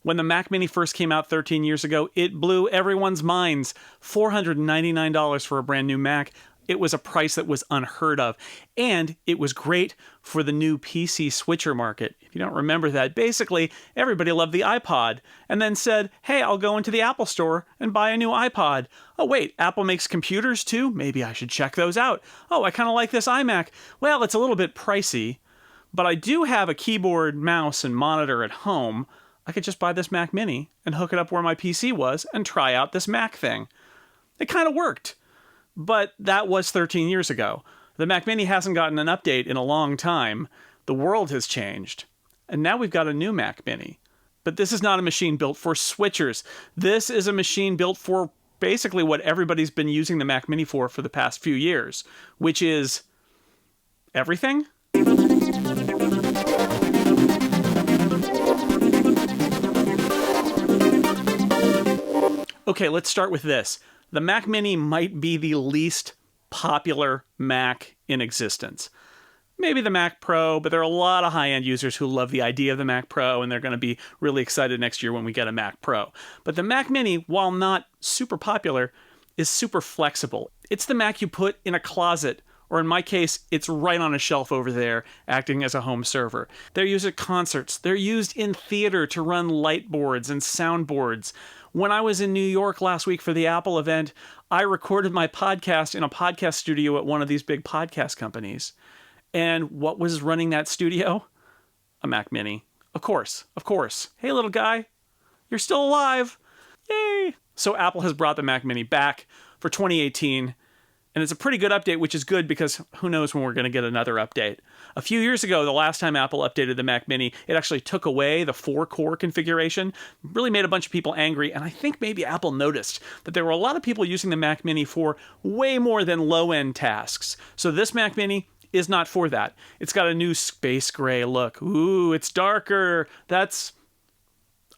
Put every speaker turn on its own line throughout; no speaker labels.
When the Mac Mini first came out 13 years ago, it blew everyone's minds. $499 for a brand new Mac. It was a price that was unheard of. And it was great for the new PC switcher market. If you don't remember that, basically, everybody loved the iPod and then said, hey, I'll go into the Apple store and buy a new iPod. Oh, wait, Apple makes computers too? Maybe I should check those out. Oh, I kind of like this iMac. Well, it's a little bit pricey, but I do have a keyboard, mouse, and monitor at home. I could just buy this Mac Mini and hook it up where my PC was and try out this Mac thing. It kind of worked. But that was 13 years ago. The Mac Mini hasn't gotten an update in a long time. The world has changed. And now we've got a new Mac Mini. But this is not a machine built for switchers. This is a machine built for basically what everybody's been using the Mac Mini for the past few years, which is everything. Okay, let's start with this. The Mac Mini might be the least popular Mac in existence. Maybe the Mac Pro, but there are a lot of high-end users who love the idea of the Mac Pro, and they're going to be really excited next year when we get a Mac Pro. But the Mac Mini, while not super popular, is super flexible. It's the Mac you put in a closet, or in my case, it's right on a shelf over there, acting as a home server. They're used at concerts. They're used in theater to run light boards and soundboards. When I was in New York last week for the Apple event, I recorded my podcast in a podcast studio at one of these big podcast companies. And what was running that studio? A Mac Mini. Of course. Hey, little guy, you're still alive. Yay! So Apple has brought the Mac Mini back for 2018. And it's a pretty good update, which is good because who knows when we're going to get another update. A few years ago, the last time Apple updated the Mac Mini, it actually took away the 4-core configuration, really made a bunch of people angry, and I think maybe Apple noticed that there were a lot of people using the Mac Mini for way more than low-end tasks. So this Mac Mini is not for that. It's got a new space gray look. Ooh, it's darker. That's,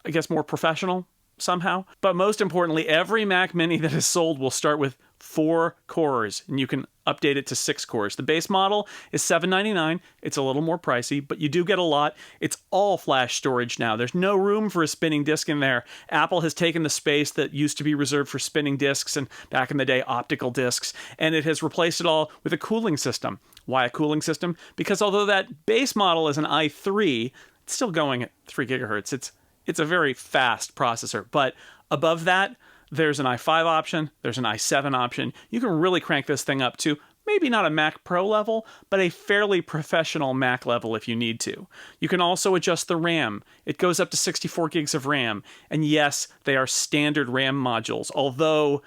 I guess, more professional somehow. But most importantly, every Mac Mini that is sold will start with 4 cores, and you can update it to 6 cores. The base model is $799. It's a little more pricey, but you do get a lot. It's all flash storage now. There's no room for a spinning disk in there. Apple has taken the space that used to be reserved for spinning disks and back in the day optical disks, and it has replaced it all with a cooling system. Why a cooling system? Because although that base model is an i3, it's still going at 3 gigahertz. It's a very fast processor, but above that, there's an i5 option, there's an i7 option. You can really crank this thing up to maybe not a Mac Pro level, but a fairly professional Mac level if you need to. You can also adjust the RAM. It goes up to 64 gigs of RAM. And yes, they are standard RAM modules, although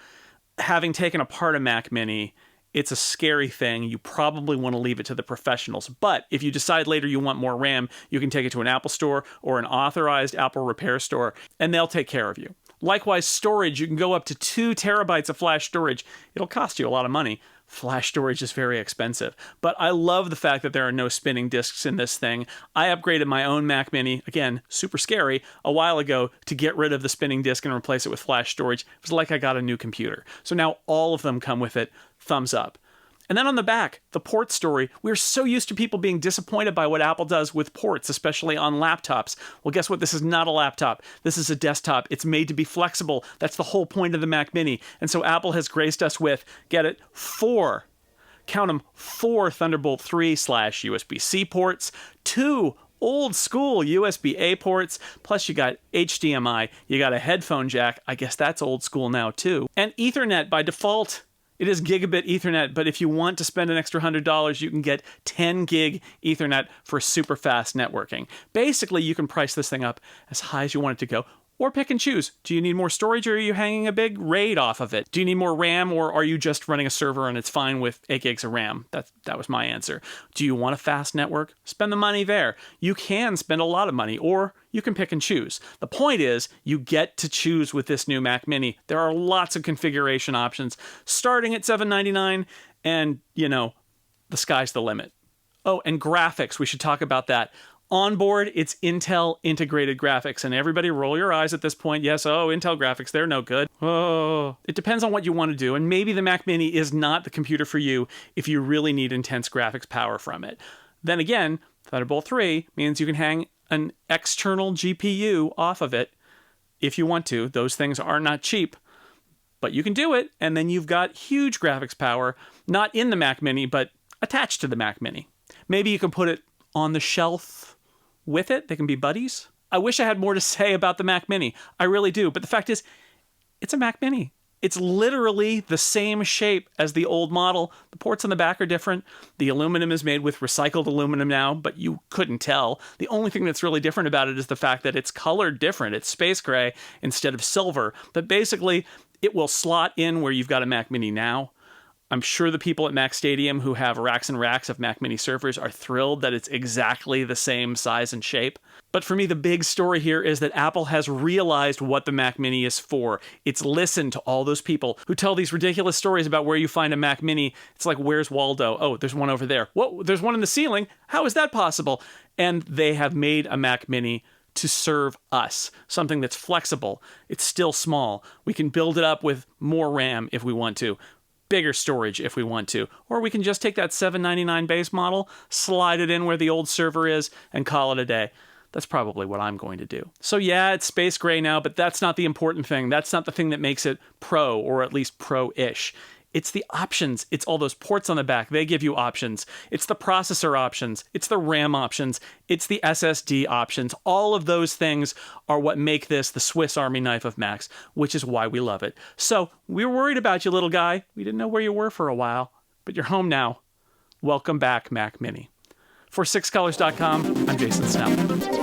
having taken apart a Mac Mini, it's a scary thing. You probably want to leave it to the professionals. But if you decide later you want more RAM, you can take it to an Apple store or an authorized Apple repair store, and they'll take care of you. Likewise, storage, you can go up to 2 terabytes of flash storage. It'll cost you a lot of money. Flash storage is very expensive. But I love the fact that there are no spinning disks in this thing. I upgraded my own Mac Mini, again, super scary, a while ago to get rid of the spinning disk and replace it with flash storage. It was like I got a new computer. So now all of them come with it. Thumbs up. And then on the back, the port story. We're so used to people being disappointed by what Apple does with ports, especially on laptops. Well, guess what? This is not a laptop. This is a desktop. It's made to be flexible. That's the whole point of the Mac Mini. And so Apple has graced us with, get it, 4, count them, 4 Thunderbolt 3/USB-C ports, 2 old school USB-A ports, plus you got HDMI, you got a headphone jack, I guess that's old school now too, and Ethernet by default. It is gigabit Ethernet, but if you want to spend an extra $100, you can get 10 gig Ethernet for super fast networking. Basically, you can price this thing up as high as you want it to go, or pick and choose. Do you need more storage, or are you hanging a big RAID off of it? Do you need more RAM, or are you just running a server and it's fine with 8 gigs of RAM? That was my answer. Do you want a fast network? Spend the money there. You can spend a lot of money, or you can pick and choose. The point is, you get to choose with this new Mac Mini. There are lots of configuration options, starting at $799, and, the sky's the limit. Oh, and graphics, we should talk about that. On board, it's Intel integrated graphics, and everybody roll your eyes at this point. Yes, Intel graphics, they're no good. Oh, it depends on what you want to do, and maybe the Mac Mini is not the computer for you if you really need intense graphics power from it. Then again, Thunderbolt 3 means you can hang an external GPU off of it, if you want to. Those things are not cheap, but you can do it. And then you've got huge graphics power, not in the Mac Mini, but attached to the Mac Mini. Maybe you can put it on the shelf with it. They can be buddies. I wish I had more to say about the Mac Mini. I really do. But the fact is, it's a Mac Mini. It's literally the same shape as the old model. The ports on the back are different. The aluminum is made with recycled aluminum now, but you couldn't tell. The only thing that's really different about it is the fact that it's colored different. It's space gray instead of silver. But basically, it will slot in where you've got a Mac Mini now. I'm sure the people at Mac Stadium who have racks and racks of Mac Mini servers are thrilled that it's exactly the same size and shape. But for me, the big story here is that Apple has realized what the Mac Mini is for. It's listened to all those people who tell these ridiculous stories about where you find a Mac Mini. It's like, where's Waldo? Oh, there's one over there. Whoa, there's one in the ceiling. How is that possible? And they have made a Mac Mini to serve us, something that's flexible. It's still small. We can build it up with more RAM if we want to, bigger storage if we want to, or we can just take that $799 base model, slide it in where the old server is, and call it a day. That's probably what I'm going to do. So yeah, it's space gray now, but that's not the important thing. That's not the thing that makes it pro, or at least pro-ish. It's the options. It's all those ports on the back. They give you options. It's the processor options. It's the RAM options. It's the SSD options. All of those things are what make this the Swiss Army knife of Macs, which is why we love it. So we were worried about you, little guy. We didn't know where you were for a while, but you're home now. Welcome back, Mac Mini. For 6colors.com, I'm Jason Snell.